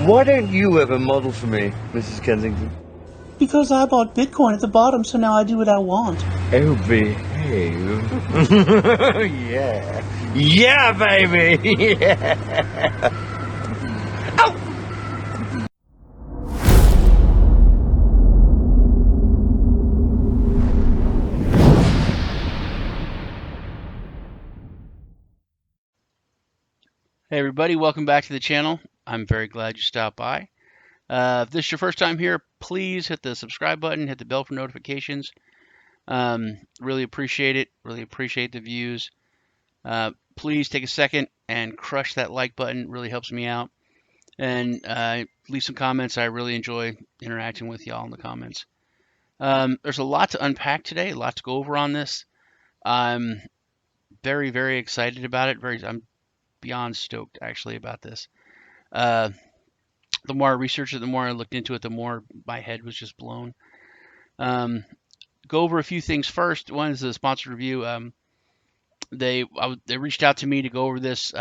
Why don't you ever model for me, Mrs. Kensington? Because I bought Bitcoin at the bottom, so now I do what I want. Oh, behave. Yeah. Yeah, baby! Yeah! Ow! Hey everybody, welcome back to the channel. I'm very glad you stopped by. If this is your first time here, please hit the subscribe button, hit the bell for notifications. Really appreciate it. Really appreciate the views. Please take a second and crush that like button. It really helps me out. And leave some comments. I really enjoy interacting with y'all in the comments. There's a lot to unpack today, a lot to go over on this. I'm very, very excited about it. I'm beyond stoked actually about this. The more I researched it, the more I looked into it, the more my head was just blown. Go over a few things first. One is the sponsored review. They reached out to me to go over this.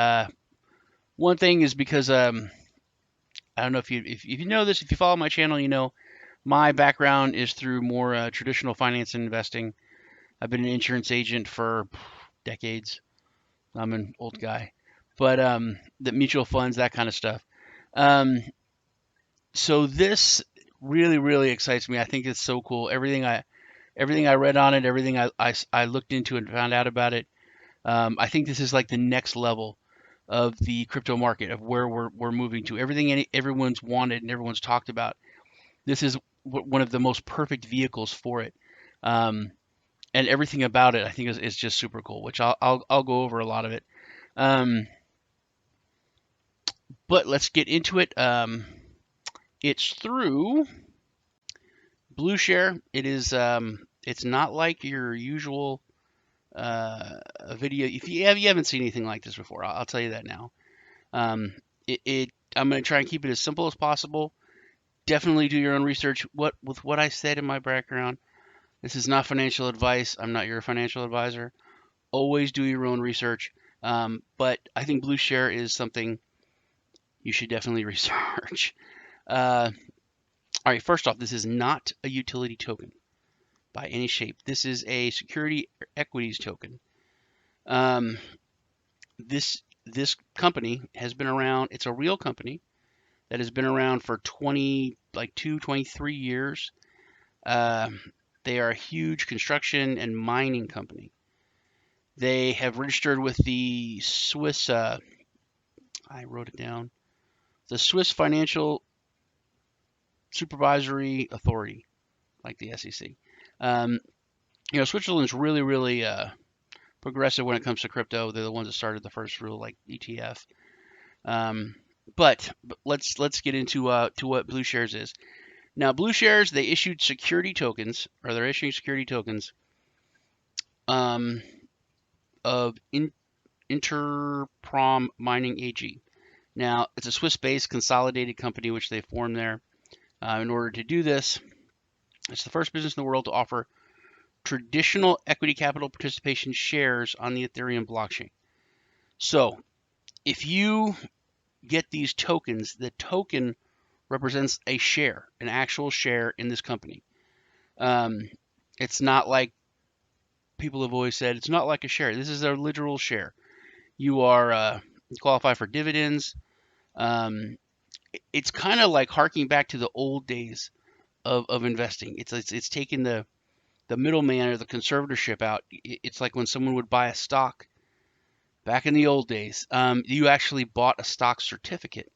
One thing is because I don't know if you know this, if you follow my channel, you know my background is through more traditional finance and investing. I've been an insurance agent for decades. I'm an old guy, but the mutual funds, that kind of stuff. So this really, really excites me. I think it's so cool. Everything I read on it, everything I looked into and found out about it. I think this is like the next level of the crypto market, of where we're moving to. Everything everyone's wanted and everyone's talked about. This is one of the most perfect vehicles for it. And everything about it, I think, is just super cool. Which I'll go over a lot of it. But let's get into it. It's through BLUESHARE. It is. It's not like your usual video. If you haven't seen anything like this before, I'll tell you that now. I'm going to try and keep it as simple as possible. Definitely do your own research. With what I said in my background, this is not financial advice. I'm not your financial advisor. Always do your own research. But I think BLUESHARE is something you should definitely research. All right, first off, this is not a utility token by any shape. This is a security equities token. This company has been around. It's a real company that has been around for 23 years. They are a huge construction and mining company. They have registered with the Swiss, I wrote it down, the Swiss Financial Supervisory Authority, like the SEC. Switzerland's really, really progressive when it comes to crypto. They're the ones that started the first real ETF. But let's get into to what BLUESHARES is. Now, BLUESHARES, they issued security tokens, or they're issuing security tokens of Interprom Mining AG. Now, it's a Swiss-based consolidated company which they formed there. In order to do this, it's the first business in the world to offer traditional equity capital participation shares on the Ethereum blockchain. So, if you get these tokens, the token represents a share, an actual share in this company. It's not like people have always said, it's not like a share. This is a literal share. You are qualify for dividends. It's kind of like harking back to the old days of investing. It's taking the middleman or the conservatorship out. It's like when someone would buy a stock back in the old days. You actually bought a stock certificate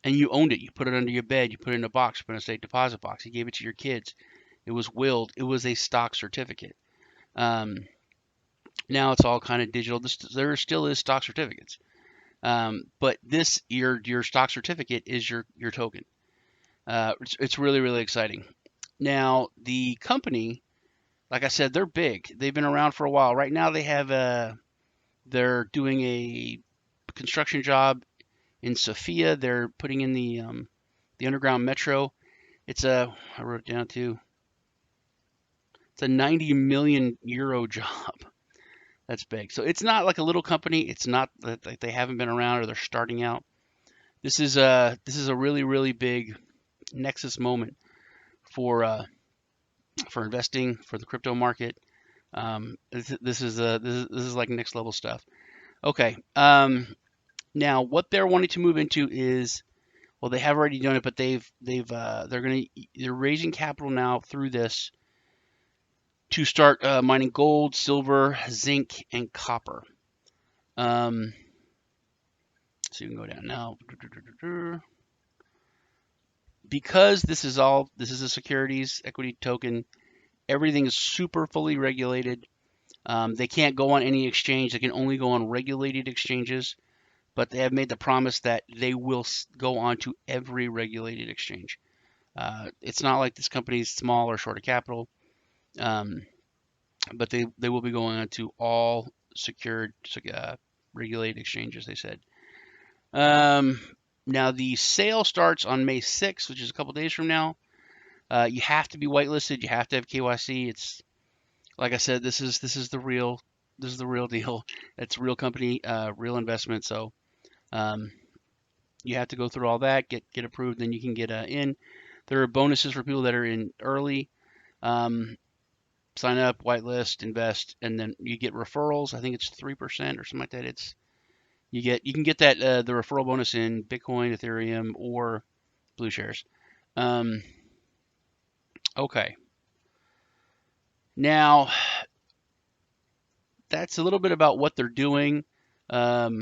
and you owned it. You put it under your bed. You put it in a box, put it in a safe deposit box. You gave it to your kids. It was willed. It was a stock certificate. Now it's all kind of digital. There still is stock certificates. But this, your stock certificate is your token. It's really, really exciting. Now, the company, like I said, they're big. They've been around for a while. Right now, they're doing a construction job in Sofia. They're putting in the underground metro. I wrote it down too. It's a 90 million euro job. That's big. So it's not like a little company. It's not that they haven't been around or they're starting out. This is a really, really big nexus moment for investing, for the crypto market. This is like next level stuff. Okay. Now what they're wanting to move into is, well, they have already done it, but they're raising capital now through this to start mining gold, silver, zinc, and copper. So you can go down now. Because this is a securities equity token, everything is super fully regulated. They can't go on any exchange. They can only go on regulated exchanges, but they have made the promise that they will go on to every regulated exchange. It's not like this company is small or short of capital, but they will be going on to all secured regulated exchanges, they said. Now the sale starts on May 6th, which is a couple days from now. You have to be whitelisted. You have to have KYC. It's like I said, this is the real deal. It's a real company, real investment. So you have to go through all that, get approved, then you can get in. There are bonuses for people that are in early. Sign up, whitelist, invest, and then you get referrals. I think it's 3% or something like that. You can get that the referral bonus in Bitcoin, Ethereum, or BlueShares. Okay. Now that's a little bit about what they're doing. Now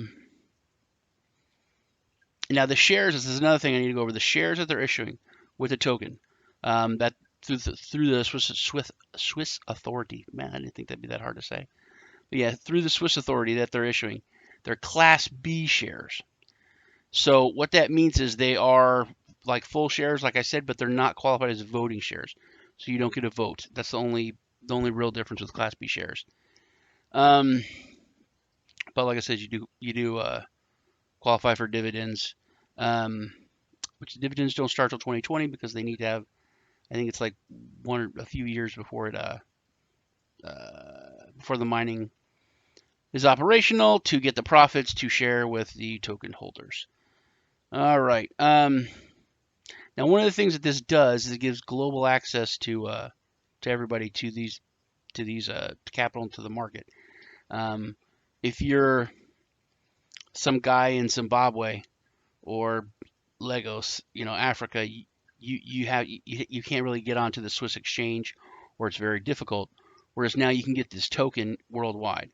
the shares. This is another thing I need to go over. The shares that they're issuing with the token, that through the Swiss authority. Man, I didn't think that'd be that hard to say. But yeah, through the Swiss authority that they're issuing, they're Class B shares. So what that means is they are like full shares, like I said, but they're not qualified as voting shares. So you don't get a vote. That's the only real difference with Class B shares. But like I said, you do qualify for dividends, which the dividends don't start till 2020 because they need to have, I think it's like a few years before before the mining is operational to get the profits to share with the token holders. All right. Now, one of the things that this does is it gives global access to everybody to these capital and to the market. If you're some guy in Zimbabwe or Lagos, Africa, you can't really get onto the Swiss exchange, or it's very difficult. Whereas now you can get this token worldwide.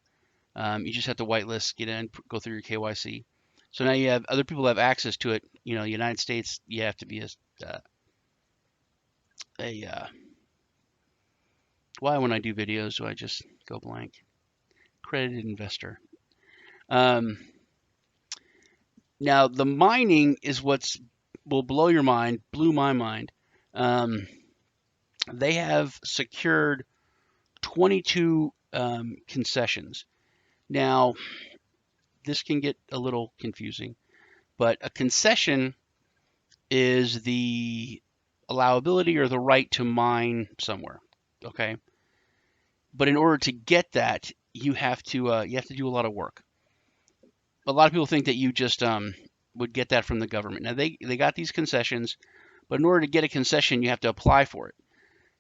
You just have to whitelist, get in, go through your KYC. So now you have other people have access to it. United States, you have to be why when I do videos do I just go blank? Accredited investor. Now the mining is will blow your mind, blew my mind. They have secured 22 concessions. Now, this can get a little confusing, but a concession is the allowability or the right to mine somewhere. Okay, but in order to get that, you have to do a lot of work. A lot of people think that you just would get that from the government. Now they got these concessions, but in order to get a concession, you have to apply for it,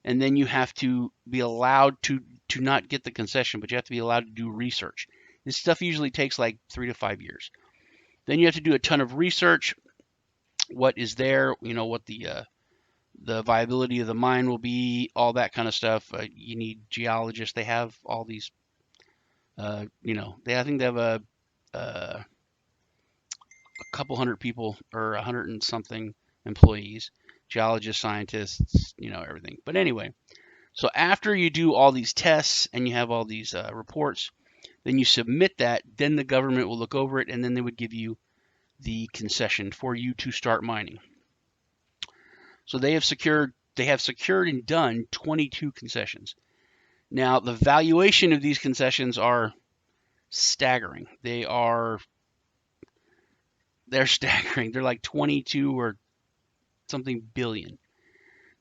and then you have to be allowed to not get the concession, but you have to be allowed to do research. This stuff usually takes like 3 to 5 years. Then you have to do a ton of research. What is there? What the viability of the mine will be, all that kind of stuff. You need geologists. They have all these. I think they have a couple hundred people or 100 and something employees, geologists, scientists, everything. But anyway, so after you do all these tests and you have all these reports, then you submit that, then the government will look over it, and then they would give you the concession for you to start mining. So they have secured and done 22 concessions. Now, the valuation of these concessions are staggering. They're staggering. They're like 22 or something billion.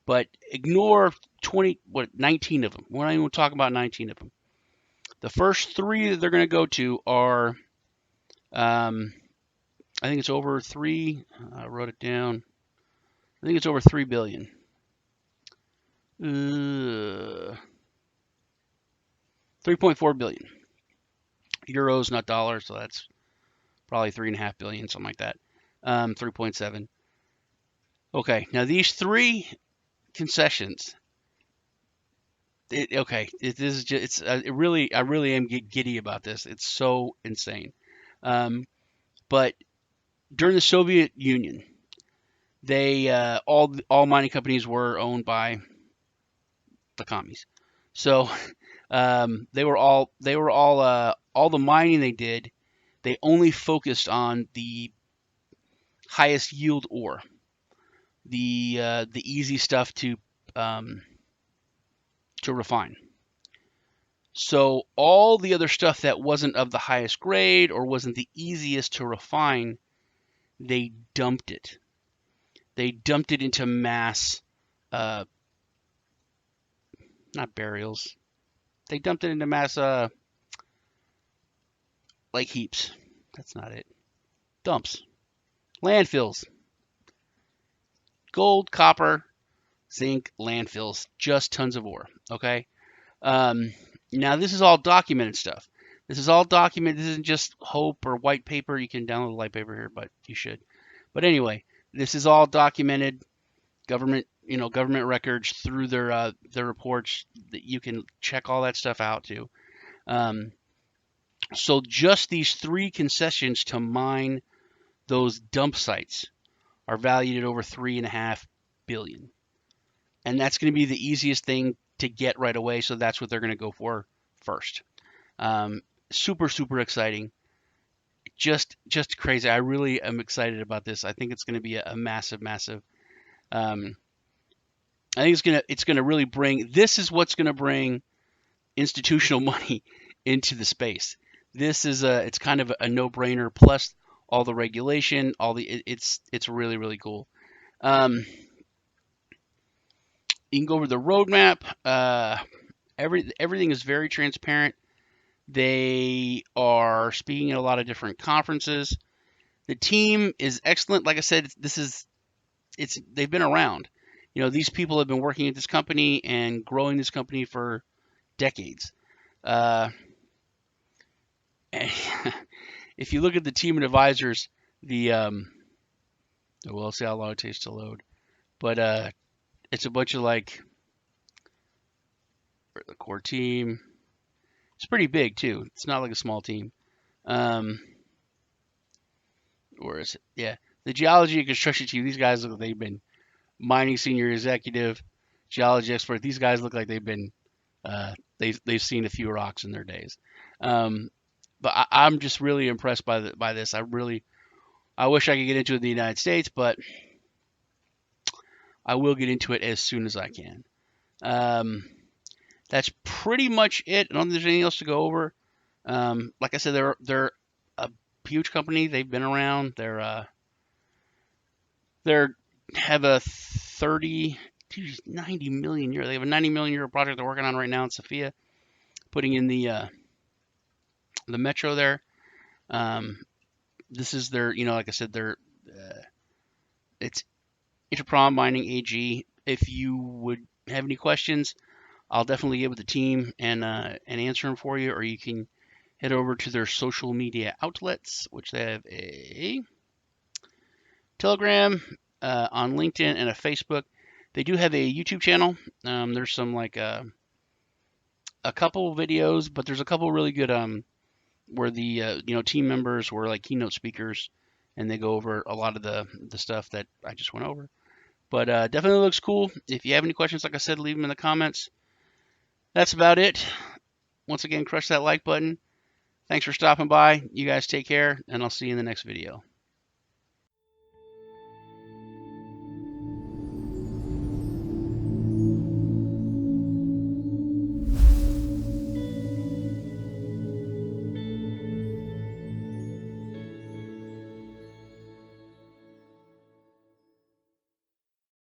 But ignore 19 of them. We're not even talking about 19 of them. The first 3 that they're going to go to are I think it's over 3. I wrote it down. I think it's over 3 billion. 3.4 billion euros, not dollars. So that's probably 3.5 billion, something like that. 3.7. Okay, now these 3 concessions. It is just, it's I really am giddy about this. It's so insane. But during the Soviet Union, they all mining companies were owned by the commies. So they were all the mining they did. They only focused on the highest yield ore, the easy stuff to refine. So all the other stuff that wasn't of the highest grade or wasn't the easiest to refine, they dumped it. They dumped it into mass, not burials. They dumped it into mass, like heaps. That's not it. Dumps. Landfills. Gold, copper, zinc, landfills. Just tons of ore. Okay? Now, this is all documented stuff. This is all documented. This isn't just hope or white paper. You can download the white paper here, but you should. But anyway, this is all documented. Government records through their reports. That you can check all that stuff out too. So just these 3 concessions to mine those dump sites are valued at over 3.5 billion, and that's going to be the easiest thing to get right away. So that's what they're going to go for first. Super exciting. Just crazy. I really am excited about this. I think it's going to be a massive. I think it's gonna really bring. This is what's going to bring institutional money into the space. This is it's kind of a no-brainer. Plus all the regulation, it's really cool. You can go over the roadmap. Everything is very transparent. They are speaking at a lot of different conferences. The team is excellent. Like I said, they've been around. These people have been working at this company and growing this company for decades. If you look at the team of advisors, we'll see how long it takes to load. But it's a bunch of the core team. It's pretty big too. It's not like a small team. Where is it? Yeah, the geology and construction team. These guys look like they've been mining senior executive, geology expert. These guys look like they've been they've seen a few rocks in their days. But I'm just really impressed by this. I wish I could get into it in the United States, but I will get into it as soon as I can. That's pretty much it. I don't think there's anything else to go over. Like I said, they're a huge company. They've been around. They have a 90 million euro. They have a 90 million euro project they're working on right now in Sofia, putting in the metro there. This is their, like I said, it's Interprom Mining AG. If you would have any questions, I'll definitely get with the team and answer them for you, or you can head over to their social media outlets, which they have a Telegram, on LinkedIn, and a Facebook. They do have a YouTube channel. There's some a couple videos, but there's a couple really good where the team members were keynote speakers, and they go over a lot of the stuff that I just went over. But definitely looks cool. If you have any questions, like I said, leave them in the comments. That's about it. Once again, crush that like button. Thanks for stopping by. You guys take care, and I'll see you in the next video.